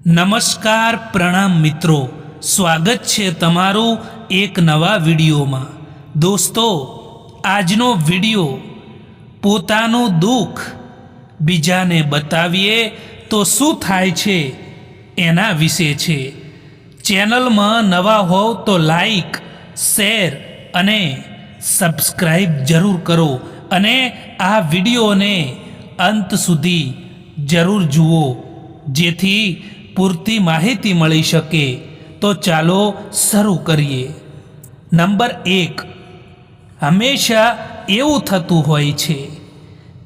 નમસ્કાર પ્રણામ મિત્રો, સ્વાગત છે તમારું એક નવા વિડીયોમાં। દોસ્તો, આજનો વિડીયો પોતાનું દુઃખ બીજાને બતાવીએ તો શું થાય છે એના વિશે છે। ચેનલમાં નવા હોવ તો લાઈક, શેર અને સબસ્ક્રાઈબ જરૂર કરો અને આ વિડીયોને અંત સુધી જરૂર જુઓ જેથી પૂરતી માહિતી મળી શકે। તો ચાલો શરૂ કરીએ। નંબર 1, હંમેશા એવું થતું હોય છે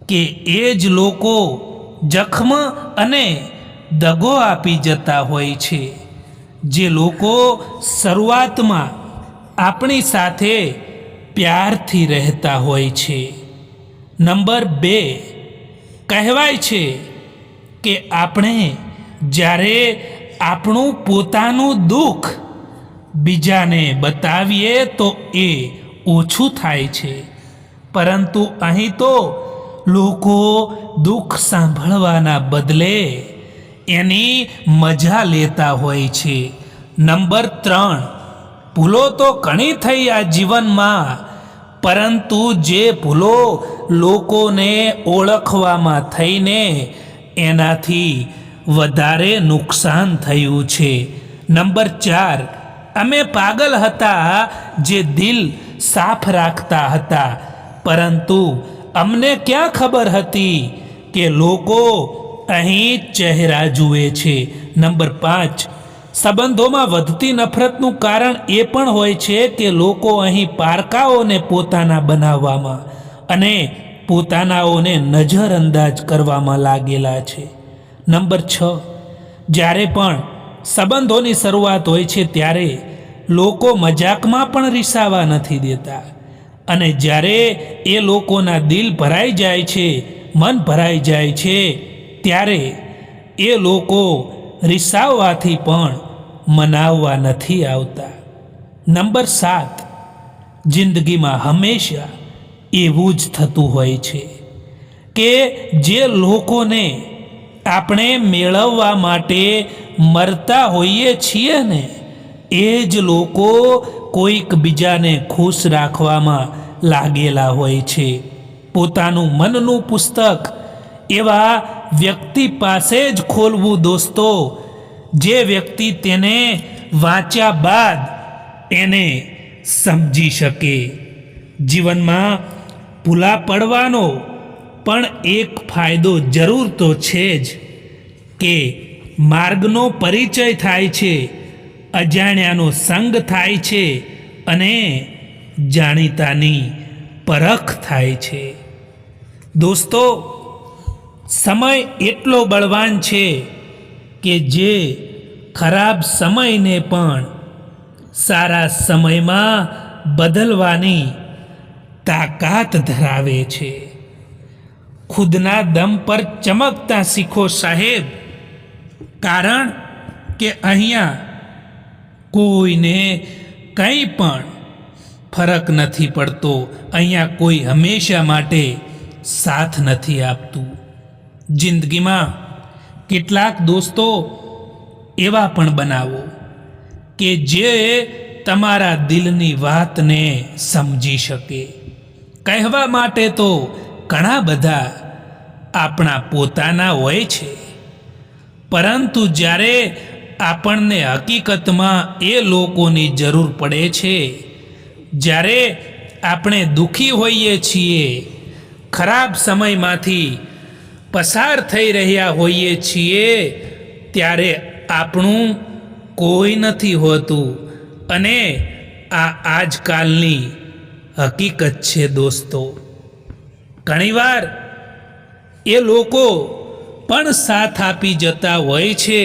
કે એ જ લોકો જખમ અને દગો આપી જતા હોય છે જે લોકો શરૂઆતમાં આપણી સાથે પ્યારથી રહેતા હોય છે। નંબર 2, કહેવાય છે કે આપણે જ્યારે આપણું પોતાનું દુઃખ બીજાને બતાવીએ તો એ ઓછું થાય છે, પરંતુ અહીં તો લોકો દુઃખ સાંભળવાના બદલે એની મજા લેતા હોય છે। નંબર 3, ભૂલો તો ઘણી થઈ આ જીવનમાં, પરંતુ જે ભૂલો લોકોને ઓળખવામાં થઈને એનાથી વધારે નુકસાન થયું છે। નંબર 4, અમે પાગલ હતા જે દિલ સાફ રાખતા હતા, પરંતુ અમને ક્યાં ખબર હતી કે લોકો અહીં ચહેરા જુએ છે। નંબર 5, સંબંધોમાં વધતી નફરતનું કારણ એ પણ હોય છે કે લોકો અહીં પારકાઓને પોતાના બનાવવામાં અને પોતાનાઓને નજરઅંદાજ કરવામાં લાગેલા છે। નંબર 6, જ્યારે પણ સંબંધોની શરૂઆત હોય છે ત્યારે લોકો મજાકમાં પણ રીસાવા નથી દેતા, અને જ્યારે એ લોકોના દિલ ભરાઈ જાય છે, મન ભરાઈ જાય છે, ત્યારે એ લોકો રીસાવવાથી પણ મનાવવા નથી આવતા। નંબર 7, જિંદગીમાં હંમેશા એવું જ થતું હોય છે કે જે લોકોને આપણે મેળવવા માટે મરતા હોઈએ છીએ ને એ જ લોકો કોઈક બીજાને ખુશ રાખવામાં લાગેલા હોય છે। પોતાનું મનનું પુસ્તક એવા વ્યક્તિ પાસે જ ખોલવું દોસ્તો, જે વ્યક્તિ તેને વાંચ્યા બાદ એને સમજી શકે। જીવનમાં ભૂલા પડવાનો પણ એક ફાયદો જરૂર તો છે જ કે માર્ગનો પરિચય થાય છે, અજાણ્યાનો સંગ થાય છે અને જાણીતાની પરખ થાય છે। દોસ્તો, સમય એટલો બળવાન છે કે જે ખરાબ સમયને પણ સારા સમયમાં બદલવાની તાકાત ધરાવે છે। ખુદના દમ પર ચમકતા શીખો સાહેબ, કારણ કે અહીંયા કોઈને કંઈ પણ ફરક નથી પડતો, અહીંયા કોઈ હંમેશા માટે સાથ નથી આપતું। જિંદગીમાં કેટલાક દોસ્તો એવા પણ બનાવો કે જે તમારા દિલની વાતને સમજી શકે। કહેવા માટે તો ઘણા બધા આપણા પોતાના હોય છે, પરંતુ જ્યારે આપણને હકીકતમાં એ લોકોની જરૂર પડે છે, જ્યારે આપણે દુઃખી હોઈએ છીએ, ખરાબ સમયમાંથી પસાર થઈ રહ્યા હોઈએ છીએ, ત્યારે આપણું કોઈ નથી હોતું, અને આ આજકાલની હકીકત છે દોસ્તો। ઘણીવાર એ લોકો પણ સાથ આપી જતા હોય છે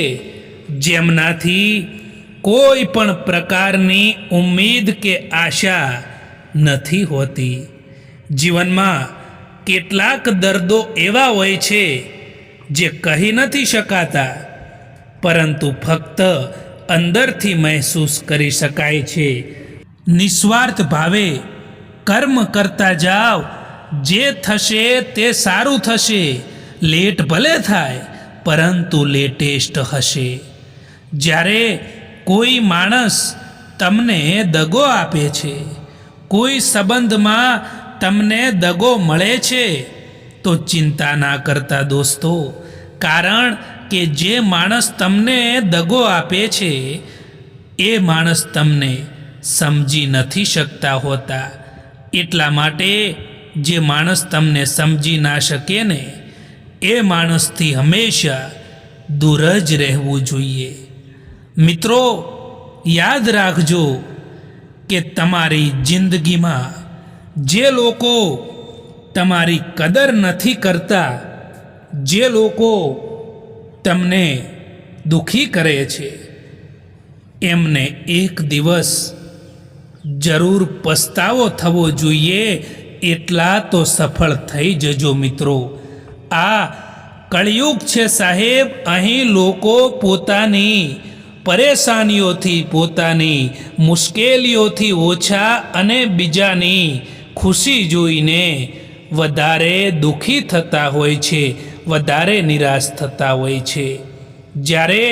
જેમનાથી કોઈ પણ પ્રકારની ઉમ્મીદ કે આશા નથી હોતી। જીવનમાં કેટલાક દર્દો એવા હોય છે જે કહી નથી શકાતા, પરંતુ ફક્ત અંદરથી મહેસૂસ કરી શકાય છે। નિસ્વાર્થ ભાવે કર્મ કરતા જાઓ, જે થશે તે સારું થશે, લેટ ભલે થાય પરંતુ લેટેસ્ટ હશે। જ્યારે કોઈ માણસ તમને દગો આપે છે, કોઈ સંબંધમાં તમને દગો મળે છે, તો ચિંતા ના કરતા દોસ્તો, કારણ કે જે માણસ તમને દગો આપે છે એ માણસ તમને સમજી નથી શકતા હોતા. એટલા માટે જે માણસ તમને સમજી ના શકે ને એ માણસથી હંમેશા દૂર જ રહેવું જોઈએ. મિત્રો, યાદ રાખજો કે તમારી જિંદગીમાં જે લોકો તમારી કદર નથી કરતા, જે લોકો તમને દુખી કરે છે, એમને એક દિવસ જરૂર પસ્તાવો થવો જોઈએ. એટલા તો સફળ થઈ જજો મિત્રો. આ કળિયુગ છે સાહેબ. અહીં લોકો પોતાની પરેશાનીઓથી, પોતાની મુશ્કેલીઓથી ઓછા અને બીજાની ખુશી જોઈને વધારે દુઃખી થતા હોય છે, વધારે નિરાશ થતા હોય છે. જ્યારે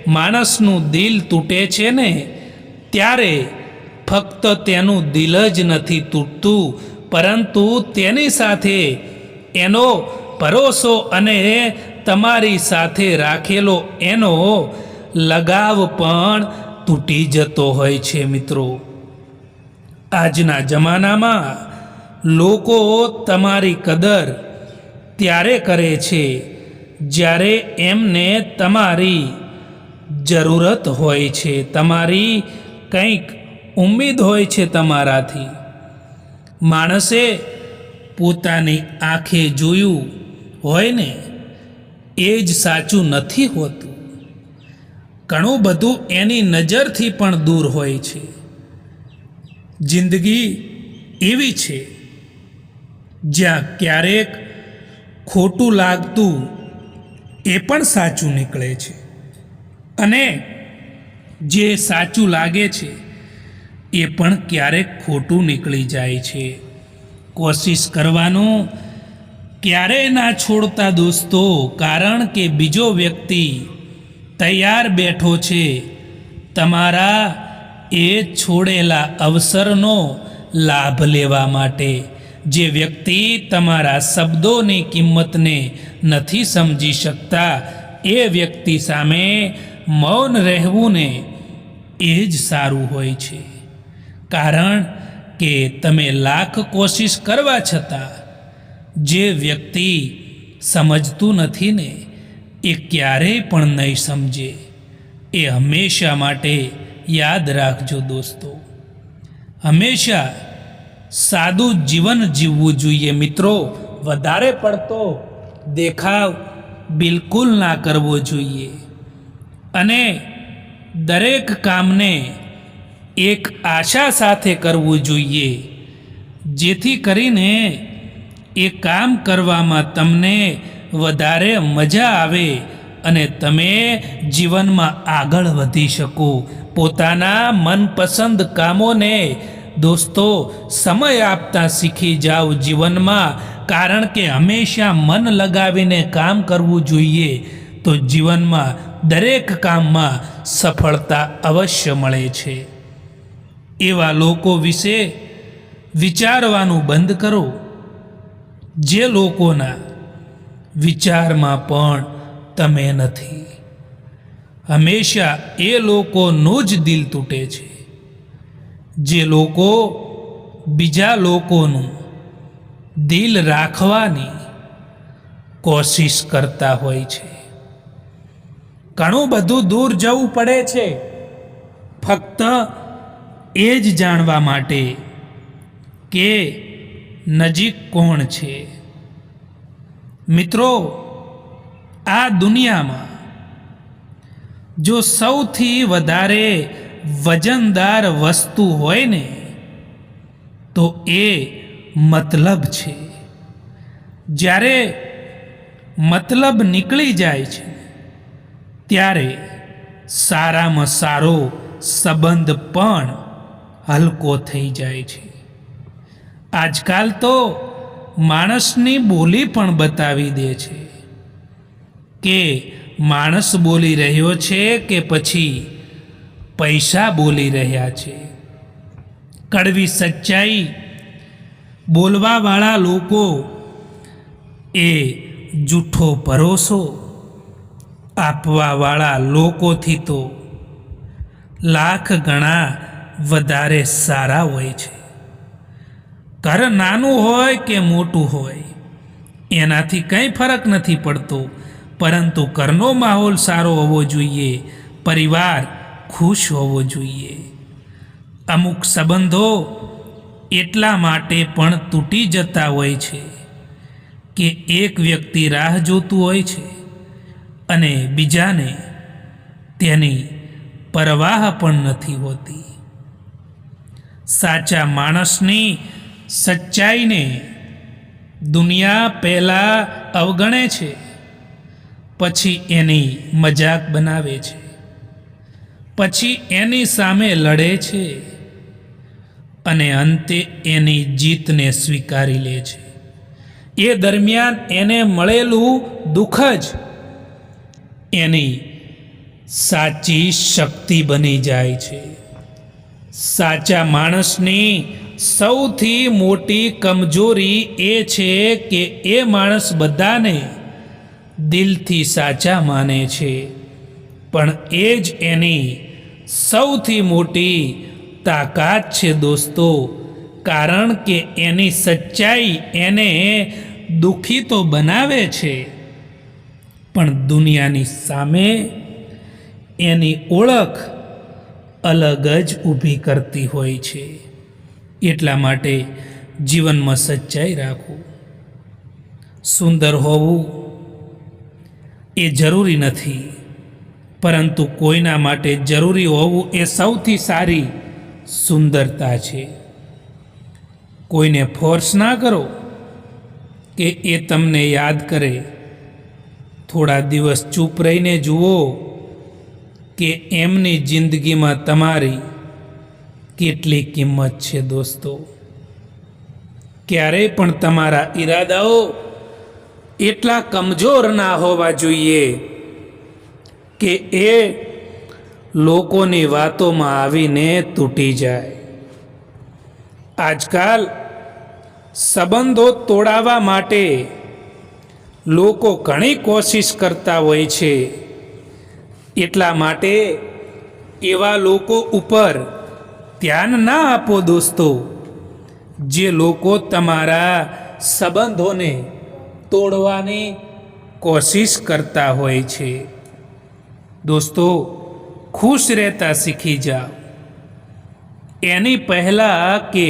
માણસનું દિલ તૂટે છે ને ત્યારે ફક્ત તેનું દિલ જ નથી તૂટતું, પરંતુ તેની સાથે એનો ભરોસો અને તમારી સાથે રાખેલો એનો લગાવ પણ તૂટી જતો હોય છે. મિત્રો, આજના જમાનામાં લોકો તમારી કદર ત્યારે કરે છે જ્યારે એમને તમારી જરૂરત હોય છે, તમારી કંઈક ઉમ્મીદ હોય છે તમારાથી. માણસે પોતાની આંખે જોયું હોય ને એ જ સાચું નથી હોતું. ઘણું બધું એની નજરથી પણ દૂર હોય છે. જિંદગી એવી છે જ્યાં ક્યારેક ખોટું લાગતું એ પણ સાચું નીકળે છે, અને જે સાચું લાગે છે એ પણ ક્યારેક ખોટું નીકળી જાય છે. કોશિશ કરવાનું ક્યારેય ના છોડતા દોસ્તો, કારણ કે બીજો વ્યક્તિ તૈયાર બેઠો છે તમારા એ છોડેલા અવસરનો લાભ લેવા માટે. જે વ્યક્તિ તમારા શબ્દોની કિંમતને નથી સમજી શકતા એ વ્યક્તિ સામે મૌન રહેવું ને એ જ સારું હોય છે. કારણ કે તમે લાખ કોશિશ કરવા છતાં જે વ્યક્તિ સમજતું નથી ને એ ક્યારેય પણ નહીં સમજે. એ હંમેશા માટે યાદ રાખજો દોસ્તો, હંમેશા સાદું જીવન જીવવું જોઈએ મિત્રો. વધારે પડતો દેખાવ બિલકુલ ના કરવો જોઈએ, અને દરેક કામને એક આશા સાથે કરવું જોઈએ, જેથી કરીને એ કામ કરવામાં તમને વધારે મજા આવે અને તમે જીવનમાં આગળ વધી શકો. પોતાના મનપસંદ કામોને દોસ્તો સમય આપતા શીખી જાઓ જીવનમાં, કારણ કે હંમેશા મન લગાવીને કામ કરવું જોઈએ તો જીવનમાં દરેક કામમાં સફળતા અવશ્ય મળે છે. એવા લોકો વિશે વિચારવાનું બંધ કરો જે લોકોના વિચારમાં પણ તમે નથી. હંમેશા એ લોકોનું જ દિલ તૂટે છે જે લોકો બીજા લોકોનું દિલ રાખવાની કોશિશ કરતા હોય છે. ઘણું બધું દૂર જવું પડે છે ફક્ત એ જ જાણવા માટે કે નજીક કોણ છે. મિત્રો, આ દુનિયામાં જો સૌથી વધારે વજનદાર વસ્તુ હોય ને તો એ મતલબ છે. જ્યારે મતલબ નીકળી જાય છે ત્યારે સારામાં સારો સંબંધ પણ હલકો થઈ જાય છે. આજકાલ તો માણસની બોલી પણ બતાવી દે છે કે માણસ બોલી રહ્યો છે કે પછી પૈસા બોલી રહ્યા છે? કડવી સચ્ચાઈ બોલવાવાળા લોકો એ જૂઠો ભરોસો આપવાવાળા લોકોથી તો લાખ ગણા વધારે સારા હોય છે. ઘર નાનું હોય કે મોટું હોય એનાથી કંઈ ફરક નથી પડતો, પરંતુ ઘરનો માહોલ સારો હોવો જોઈએ, પરિવાર ખુશ હોવો જોઈએ. અમુક સંબંધો એટલા માટે પણ તૂટી જતા હોય છે કે એક વ્યક્તિ રાહ જોતું હોય છે અને બીજાને તેની પરવાહ પણ નથી હોતી. સાચા માણસની સચ્ચાઈને દુનિયા પહેલાં અવગણે છે, પછી એની મજાક બનાવે છે, પછી એની સામે લડે છે અને અંતે એની જીતને સ્વીકારી લે છે. એ દરમિયાન એને મળેલું દુઃખ જ એની સાચી શક્તિ બની જાય છે. સાચા માણસની સૌથી મોટી કમજોરી એ છે કે એ માણસ બધાને દિલથી સાચા માને છે, પણ એ જ એની સૌથી મોટી તાકાત છે દોસ્તો. કારણ કે એની સચ્ચાઈ એને દુઃખી તો બનાવે છે, પણ દુનિયાની સામે એની ઓળખ અલગ જ ઊભી કરતી હોય છે. એટલા માટે જીવનમાં સચ્ચાઈ રાખવું. સુંદર હોવું એ જરૂરી નથી, પરંતુ કોઈના માટે જરૂરી હોવું એ સૌથી સારી સુંદરતા છે. કોઈને ફોર્સ ના કરો કે એ તમને યાદ કરે. થોડા દિવસ ચૂપ રહીને જુઓ કે એમની જિંદગીમાં તમારી કેટલી કિંમત છે દોસ્તો. ક્યારેય પણ તમારા ઈરાદાઓ એટલા કમજોર ના હોવા જોઈએ કે એ લોકોની વાતોમાં આવીને તૂટી જાય. આજકાલ સંબંધો તોડાવવા માટે લોકો ઘણી કોશિશ કરતા હોય છે. એટલા માટે એવા લોકો ઉપર ધ્યાન ના આપો દોસ્તો, જે લોકો તમારા સંબંધોને તોડવાની કોશિશ કરતા હોય છે. દોસ્તો, ખુશ રહેતા શીખી જાઓ. એની પહેલાં કે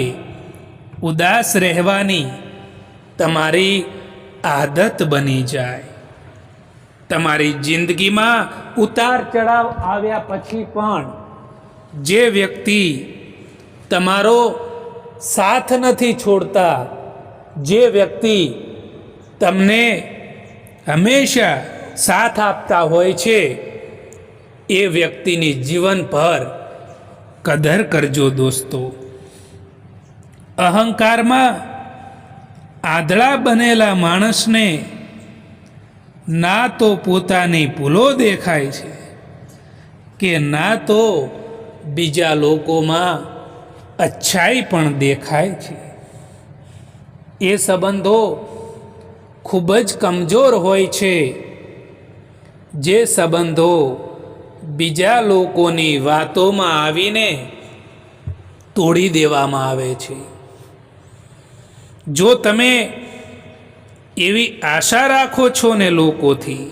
ઉદાસ રહેવાની તમારી આદત બની જાય. તમારી જિંદગીમાં ઉતાર ચઢાવ આવ્યા પછી પણ જે વ્યક્તિ તમારો સાથ નથી છોડતા, જે વ્યક્તિ તમને હંમેશા સાથ આપતા હોય છે, એ વ્યક્તિની જીવનભર કદર કરજો દોસ્તો. અહંકારમાં આંધળા બનેલા માણસને ના તો પોતાની ભૂલો દેખાય છે કે ના તો બીજા લોકોમાં અચ્છાઈ પણ દેખાય છે. એ સંબંધો ખૂબ જ કમજોર હોય છે, જે સંબંધો બીજા લોકોની વાતોમાં આવીને તોડી દેવામાં આવે છે. જો તમે એવી આશા રાખો છો ને લોકોથી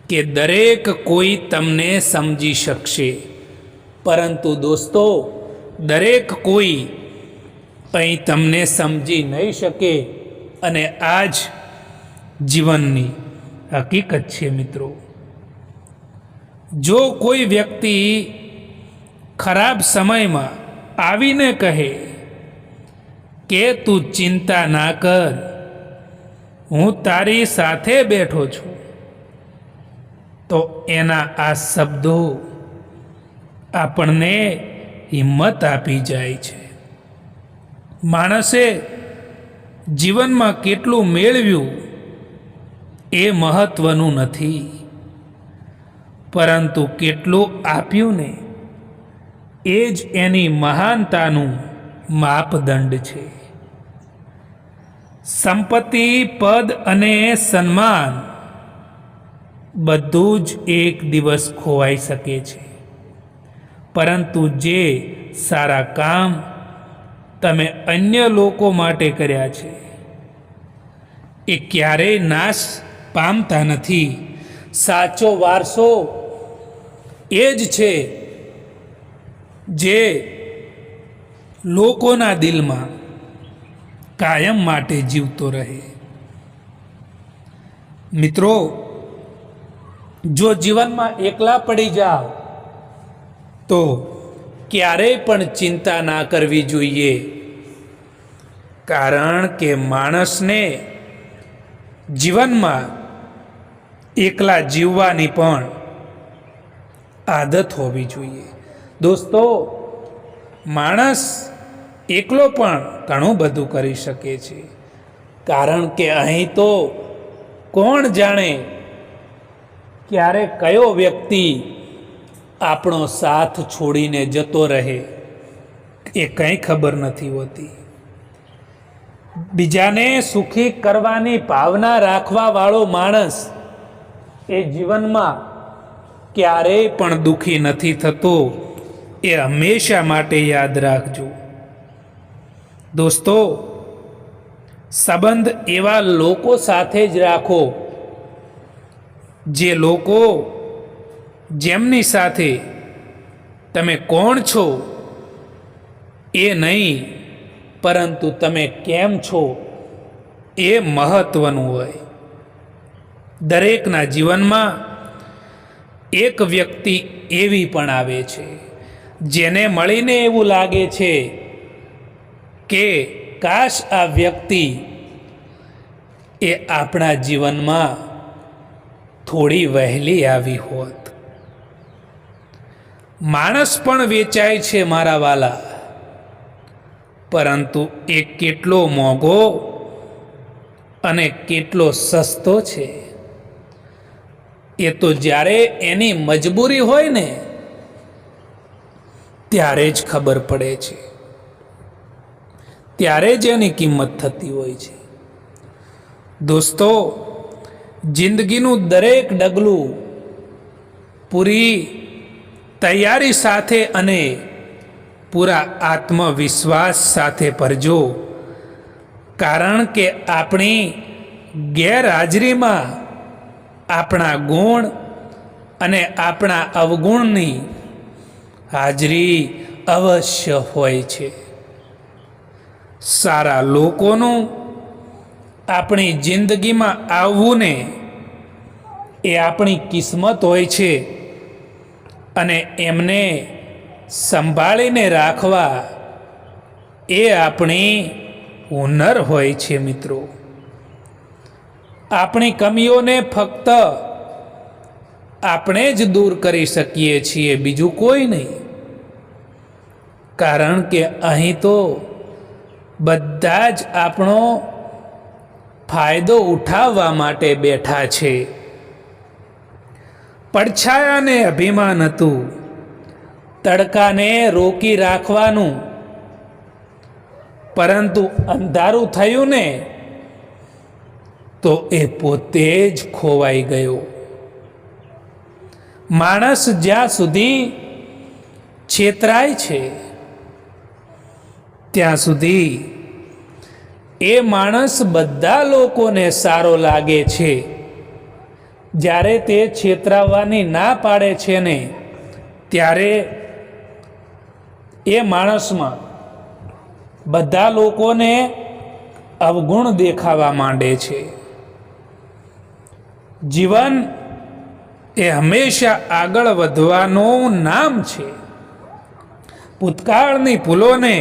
કે દરેક કોઈ તમને સમજી શકશે, પરંતુ દોસ્તો, દરેક કોઈ અહીં તમને સમજી નહીં શકે, અને આ જ જીવનની હકીકત છે મિત્રો. જો કોઈ વ્યક્તિ ખરાબ સમયમાં આવીને કહે કે તું ચિંતા ના કર, હું તારી સાથે બેઠો છું, તો એના આ શબ્દો આપણને હિંમત આપી જાય છે. માણસે જીવનમાં કેટલું મેળવ્યું એ મહત્વનું નથી, પરંતુ કેટલું આપ્યું ને એ જ એની મહાનતાનું માપદંડ છે. સંપત્તિ, પદ અને સન્માન બધું જ એક દિવસ ખોવાઈ શકે છે, પરંતુ જે સારા કામ તમે અન્ય લોકો માટે કર્યા છે એ ક્યારેય નાશ પામતા નથી. સાચો વારસો એ જ છે જે લોકોના દિલમાં કાયમ માટે જીવતો રહે. મિત્રો, જો જીવનમાં એકલા પડી જાઓ તો ક્યારેય પણ ચિંતા ના કરવી જોઈએ, કારણ કે માણસને જીવનમાં એકલા જીવવાની પણ આદત હોવી જોઈએ. દોસ્તો, માણસ એકલો પણ ઘણું બધું કરી શકે છે, કારણ કે અહીં તો કોણ જાણે ક્યારે કયો વ્યક્તિ આપણો સાથ છોડીને જતો રહે એ કંઈ ખબર નથી હોતી. બીજાને સુખી કરવાની ભાવના રાખવા વાળો માણસ એ જીવનમાં ક્યારેય પણ દુઃખી નથી થતો, એ હંમેશા માટે યાદ રાખજો. દોસ્તો, સંબંધ એવા લોકો સાથે જ રાખો જે લોકો જેમની સાથે તમે કોણ છો એ નહીં, પરંતુ તમે કેમ છો એ મહત્વનું હોય. દરેકના જીવનમાં એક વ્યક્તિ એવી પણ આવે છે જેને મળીને એવું લાગે છે કે કાશ આ વ્યક્તિ એ આપણા જીવનમાં થોડી વહેલી આવી હોત. માણસ પણ વેચાય છે મારા વાલા, પરંતુ એ કેટલો મોંઘો અને કેટલો સસ્તો છે એ તો જ્યારે એની મજબૂરી હોય ને ત્યારે જ ખબર પડે છે, ત્યારે જ એની કિંમત થતી હોય છે. દોસ્તો, જિંદગીનું દરેક ડગલું પૂરી તૈયારી સાથે અને પૂરા આત્મવિશ્વાસ સાથે ભરજો, કારણ કે આપણી ગેરહાજરીમાં આપણા ગુણ અને આપણા અવગુણની હાજરી અવશ્ય હોય છે. સારા લોકોનું આપણી જિંદગીમાં આવવું ને એ આપણી કિસ્મત હોય છે, અને એમને સંભાળીને રાખવા એ આપણી હુનર હોય છે. મિત્રો, આપણી કમીઓને ફક્ત આપણે જ દૂર કરી શકીએ છીએ, બીજું કોઈ નહીં, કારણ કે અહીં તો બધા જ આપણો ફાયદો ઉઠાવવા માટે બેઠા છે. પડછાયાને અભિમાન હતું તડકાને રોકી રાખવાનું, પરંતુ અંધારું થયું ને તો એ પોતે જ ખોવાઈ ગયો. માણસ જ્યાં સુધી છેતરાય છે ત્યાં સુધી એ માણસ બધા લોકોને સારો લાગે છે. જ્યારે તે છેતરાવાની ના પાડે છે ને ત્યારે એ માણસમાં બધા લોકોને અવગુણ દેખાવા માંડે છે. જીવન એ હંમેશા આગળ વધવાનું નામ છે. ભૂતકાળની ભૂલોને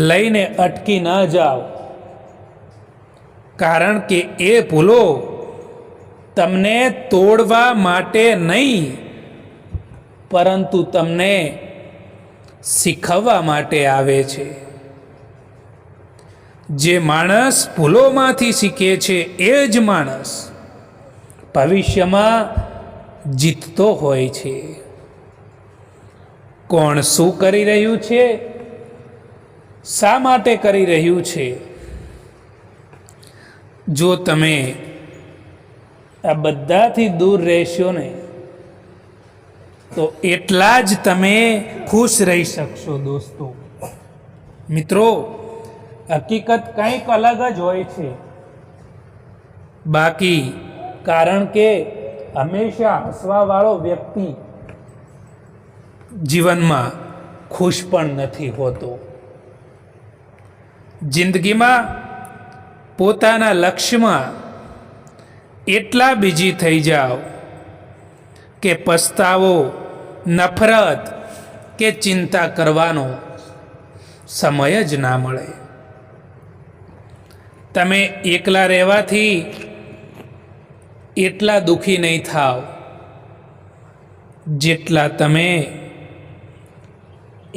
લઈને અટકી ન જાઓ, કારણ કે એ ભૂલો તમને તોડવા માટે નહીં, પરંતુ તમને શીખવવા માટે આવે છે. જે માણસ ભૂલોમાંથી શીખે છે એ જ માણસ ભવિષ્યમાં જીતતો હોય છે. કોણ શું કરી રહ્યું છે, શા માટે કરી રહ્યું છે, જો તમે આ બધાથી દૂર રહેશો ને તો એટલા જ તમે ખુશ રહી શકશો. દોસ્તો મિત્રો, હકીકત કંઈક અલગ જ હોય છે. બાકી કારણ કે હંમેશા હસવાવાળો વ્યક્તિ જીવનમાં ખુશ પણ નથી હોતો. જિંદગીમાં પોતાના લક્ષ્યમાં એટલા બીજી થઈ જાઓ કે પસ્તાવો, નફરત કે ચિંતા કરવાનો સમય જ ના મળે. તમે એકલા રહેવાથી એટલા દુઃખી નહીં થાવ જેટલા તમે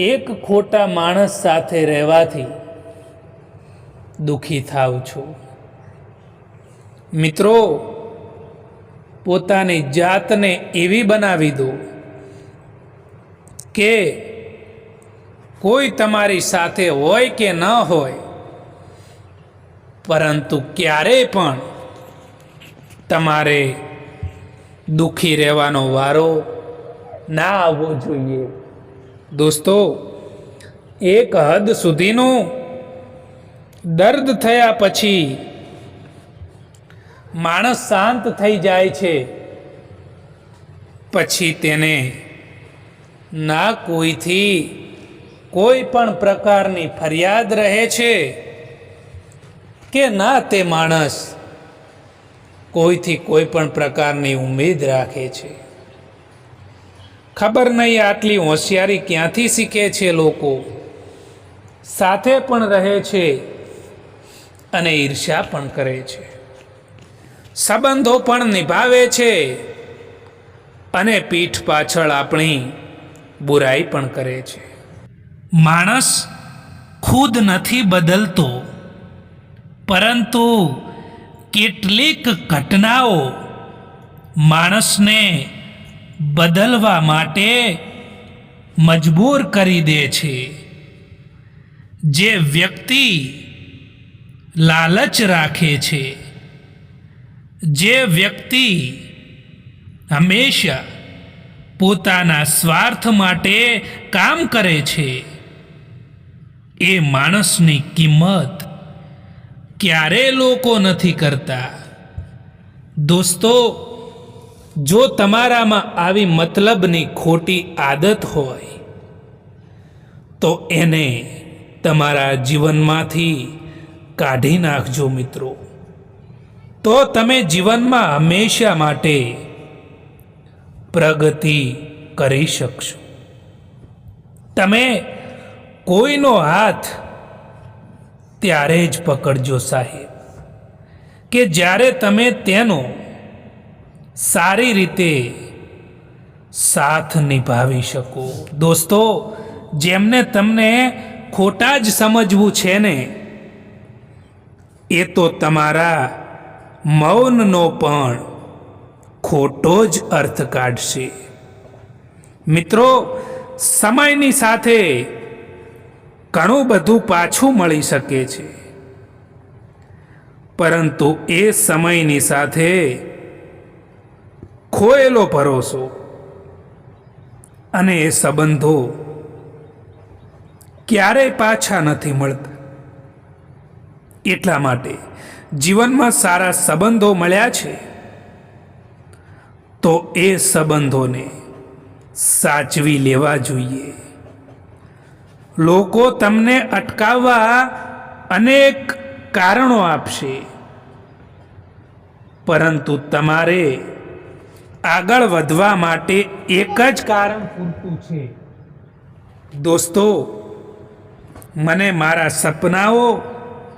એક ખોટા માણસ સાથે રહેવાથી દુઃખી થાવ છો. મિત્રો, પોતાની જાતને એવી બનાવી દો કે કોઈ તમારી સાથે હોય કે ન હોય, પરંતુ ક્યારેય પણ તમારે દુઃખી રહેવાનો વારો ના આવવો જોઈએ. દોસ્તો, એક હદ સુધીનું દર્દ થયા પછી માણસ શાંત થઈ જાય છે. પછી તેને ના કોઈથી કોઈ પણ પ્રકારની ફરિયાદ રહે છે કે ના તે માણસ કોઈથી કોઈ પણ પ્રકારની ઉમેદ રાખે છે. ખબર નહીં આટલી હોશિયારી ક્યાંથી શીખે છે. લોકો સાથે પણ રહે છે અને ઈર્ષ્યા પણ કરે છે, સંબંધો પણ નિભાવે છે અને પીઠ પાછળ આપણી બુરાઈ પણ કરે છે. માણસ ખુદ નથી બદલતો, પરંતુ કેટલીક ઘટનાઓ માણસને બદલવા માટે મજબૂર કરી દે છે. જે વ્યક્તિ લાલચ રાખે છે, જે વ્યક્તિ હંમેશા પોતાના સ્વાર્થ માટે કામ કરે છે, એ માણસની કિંમત ક્યારે લોકો નથી કરતા. દોસ્તો, જો તમારામાં આવી મતલબની ખોટી આદત હોય તો એને તમારા જીવનમાંથી કાઢી નાખજો મિત્રો. તો તમે જીવનમાં હંમેશા માટે પ્રગતિ કરી શકશો. તમે કોઈનો હાથ ત્યારે જ પકડજો સાહેબ કે જ્યારે તમે તેનો સારી રીતે સાથ નિભાવી શકો. દોસ્તો, જેમને તમને ખોટા જ સમજવું છે ને, એ તો તમારા મૌનનો પણ ખોટો જ અર્થ કાઢશે. મિત્રો, સમયની સાથે ઘણું બધું પાછું મળી શકે છે, પરંતુ એ સમયની સાથે ખોયેલો ભરોસો અને એ સંબંધો ક્યારેય પાછા નથી મળતા. એટલા માટે જીવનમાં સારા સંબંધો મળ્યા છે તો એ સંબંધોને સાચવી લેવા જોઈએ. લોકો તમને અટકાવવા અનેક કારણો આપશે, પરંતુ તમારે આગળ વધવા માટે એક જ કારણ પૂરતું છે. દોસ્તો, મને મારા સપનાઓ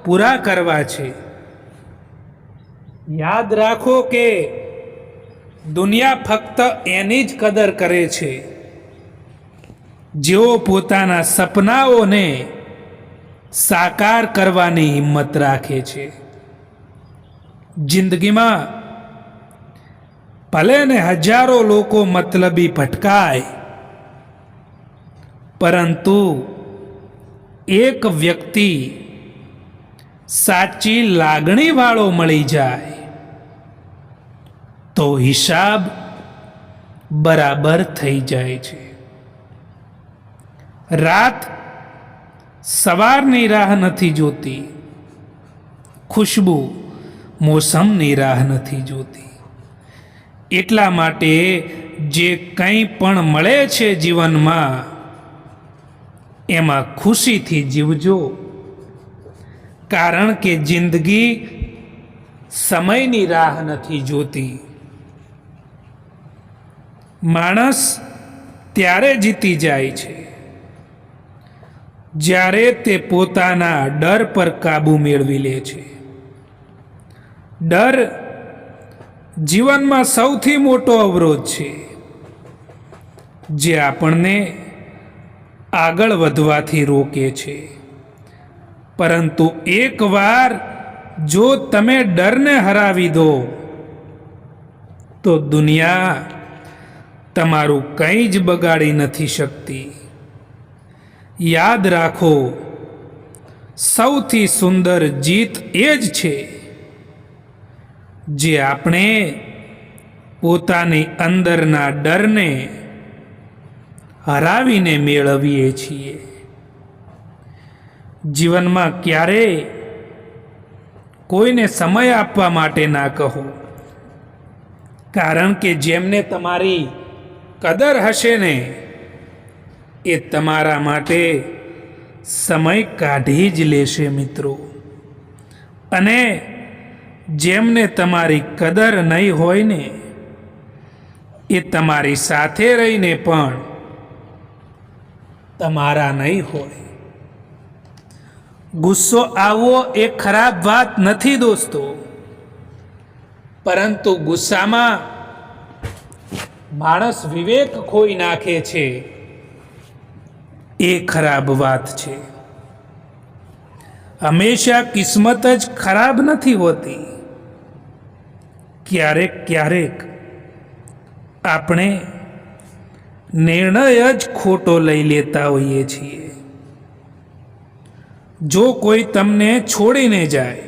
પૂરા કરવા છે. યાદ રાખો કે દુનિયા ફક્ત એની જ કદર કરે છે જેઓ પોતાના સપનાઓને સાકાર કરવાની હિંમત રાખે છે. જિંદગીમાં ભલે ને હજારો લોકો મતલબી ભટકાય, પરંતુ એક વ્યક્તિ સાચી લાગણીવાળો મળી જાય તો હિસાબ બરાબર થઈ જાય છે. રાત સવારની રાહ નથી જોતી, ખુશ્બુ મોસમની રાહ નથી જોતી. એટલા માટે જે કંઈ પણ મળે છે જીવનમાં એમાં ખુશીથી જીવજો, કારણ કે જિંદગી સમયની રાહ નથી જોતી. માણસ ત્યારે જીતી જાય છે જ્યારે તે પોતાના ડર પર કાબૂ મેળવી લે છે. ડર જીવનમાં સૌથી મોટો અવરોધ છે જે આપણને આગળ વધવાથી રોકે છે. પરંતુ એકવાર જો તમે ડરને હરાવી દો તો દુનિયા તમારું કંઈ જ બગાડી નથી શકતી. યાદ રાખો, સૌથી સુંદર જીત એ જ છે જે આપણે પોતાની અંદરના ડરને હરાવીને મેળવીએ છીએ. જીવનમાં ક્યારેય કોઈને સમય આપવા માટે ના કહો, કારણ કે જેમને તમારી કદર હશે ને એ તમારા માટે સમય કાઢી જ લેશે મિત્રો. અને જેમને તમારી કદર નહીં હોય ને એ તમારી સાથે રહીને પણ તમારા નહીં હોય. ગુસ્સો આવવો એ ખરાબ વાત નથી દોસ્તો, પરંતુ ગુસ્સામાં માણસ વિવેક ખોઈ નાખે છે એ ખરાબ વાત છે. હંમેશા કિસ્મત જ ખરાબ નથી હોતી. ક્યારેક ક્યારેક આપણે નિર્ણય જ ખોટો લઈ લેતા હોઈએ છીએ. જો કોઈ તમને છોડીને જાય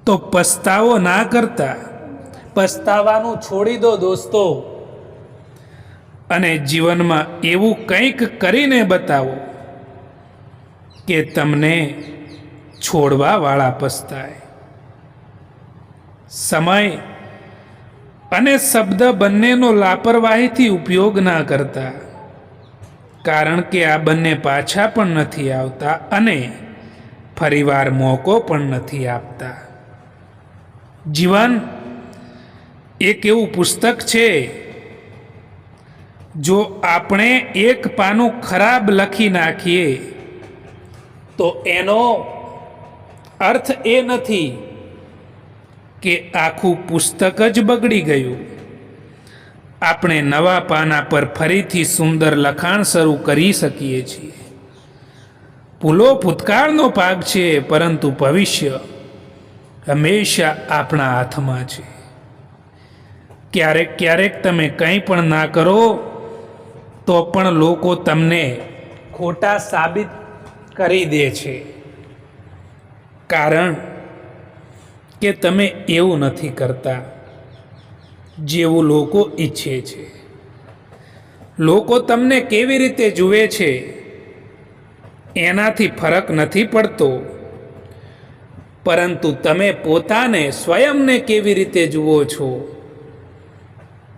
તો પસ્તાવો ના કરતા પસ્તાવાનું છોડી દો દોસ્તો, અને જીવનમાં એવું કંઈક કરીને બતાવો કે તમને છોડવાવાળા પસ્તાય. સમય અને શબ્દ બંનેનો લાપરવાહીથી ઉપયોગ ના કરતા, કારણ કે આ બંને પાછા પણ નથી આવતા અને ફરીવાર મોકો પણ નથી આપતા. જીવન એક એવું પુસ્તક છે, જો આપણે એક પાનું ખરાબ લખી નાખીએ તો એનો અર્થ એ નથી કે આખું પુસ્તક જ બગડી ગયું. આપણે નવા પાના પર ફરીથી સુંદર લખાણ શરૂ કરી શકીએ છીએ. ભૂલો ભૂતકાળનો ભાગ છે, પરંતુ ભવિષ્ય હંમેશા આપણા હાથમાં છે. ક્યારેક ક્યારેક તમે કંઈ પણ ના કરો તો પણ લોકો તમને ખોટા સાબિત કરી દે છે, કારણ કે તમે એવું નથી કરતા જેવું લોકો ઈચ્છે છે. લોકો તમને કેવી રીતે જુએ છે એનાથી ફરક નથી પડતો, પરંતુ તમે પોતાને સ્વયંને કેવી રીતે જુઓ છો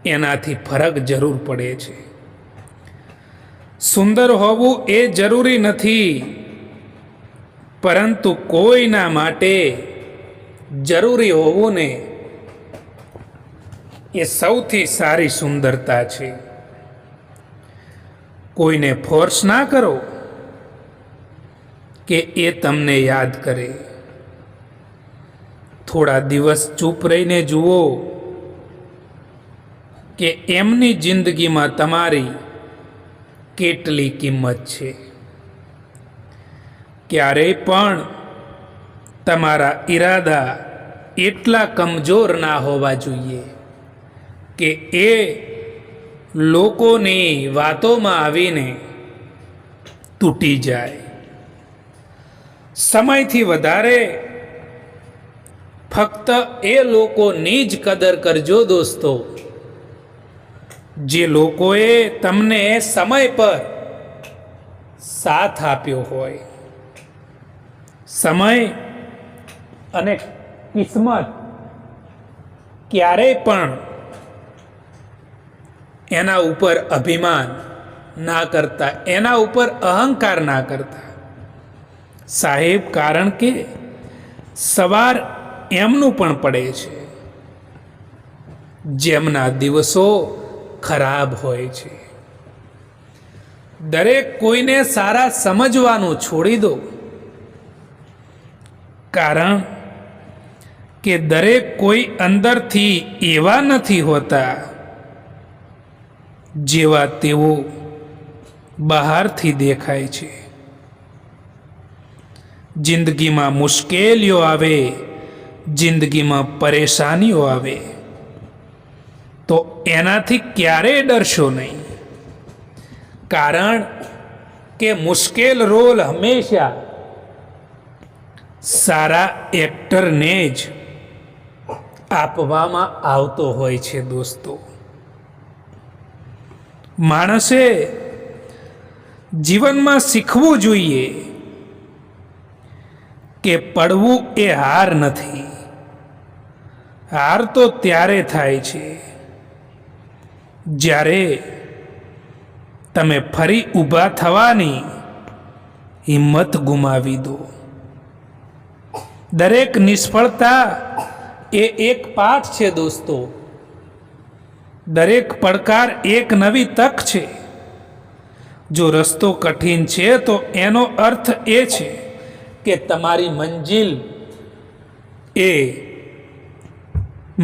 એનાથી ફરક જરૂર પડે છે. સુંદર હોવું એ જરૂરી નથી, પરંતુ કોઈના માટે જરૂરી હોવું ને એ સૌથી સારી સુંદરતા છે. કોઈને ફોર્સ ના કરો કે એ તમને યાદ કરે. થોડા દિવસ ચૂપ રહીને જુઓ કે એમની જિંદગીમાં તમારી કેટલી કિંમત છે. ક્યારેય પણ તમારા ઈરાદા એટલા કમજોર ના હોવા જોઈએ કે એ લોકોની વાતોમાં આવીને તૂટી જાય. સમયથી વધારે ફક્ત એ લોકોની જ કદર કરજો દોસ્તો, જે લોકોએ તમને સમય પર સાથ આપ્યો હોય. સમય અને કિસ્મત ક્યારેય પણ એના ઉપર અભિમાન ના કરતા, એના ઉપર અહંકાર ના કરતા સાહેબ, કારણ કે સવાર એમનું પણ પડે છે જેમના દિવસો ખરાબ હોય છે. દરેક કોઈને સારા સમજવાનું છોડી દો, કારણ કે દરેક કોઈ અંદરથી એવા નથી હોતા જેવા તેઓ બહારથી દેખાય છે. જિંદગીમાં મુશ્કેલીઓ આવે, જિંદગીમાં પરેશાનીઓ આવે તો એનાથી ક્યારેય ડરશો નહીં, કારણ કે મુશ્કેલ રોલ હંમેશા સારા એક્ટરને જ આપવામાં આવતો હોય છે. દોસ્તો, માણસે જીવનમાં શીખવું જોઈએ કે પડવું એ હાર નથી. હાર તો ત્યારે થાય છે જ્યારે તમે ફરી ઊભા થવાની હિંમત ગુમાવી દો. દરેક નિષ્ફળતા એ એક પાઠ છે દોસ્તો. દરેક પડકાર એક નવી તક છે. જો રસ્તો કઠિન છે તો એનો અર્થ એ છે કે તમારી મંજિલ એ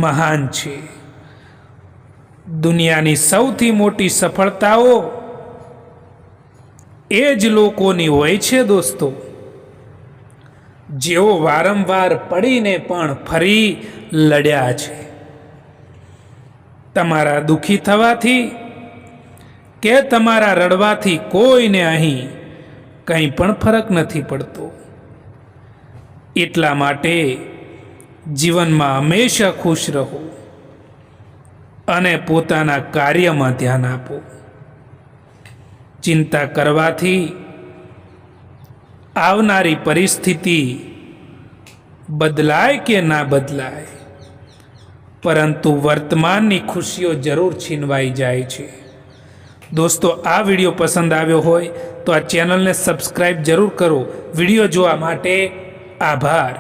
મહાન છે. દુનિયાની સૌથી મોટી સફળતાઓ એ જ લોકોની હોય છે દોસ્તો, જેઓ વારંવાર પડીને પણ ફરી લડ્યા છે. તમારા દુઃખી થવાથી કે તમારા રડવાથી કોઈને અહીં કંઈ પણ ફરક નથી પડતો. એટલા માટે જીવનમાં હંમેશા ખુશ રહો અને પોતાના કાર્યમાં ધ્યાન આપો. ચિંતા કરવાથી આવનારી પરિસ્થિતિ બદલાય કે ના બદલાય, પરંતુ વર્તમાનની ખુશીઓ જરૂર છીનવાઈ જાય છે. દોસ્તો, આ વિડીયો પસંદ આવ્યો હોય તો આ ચેનલને સબસ્ક્રાઈબ જરૂર કરો. વિડીયો જોવા માટે આભાર.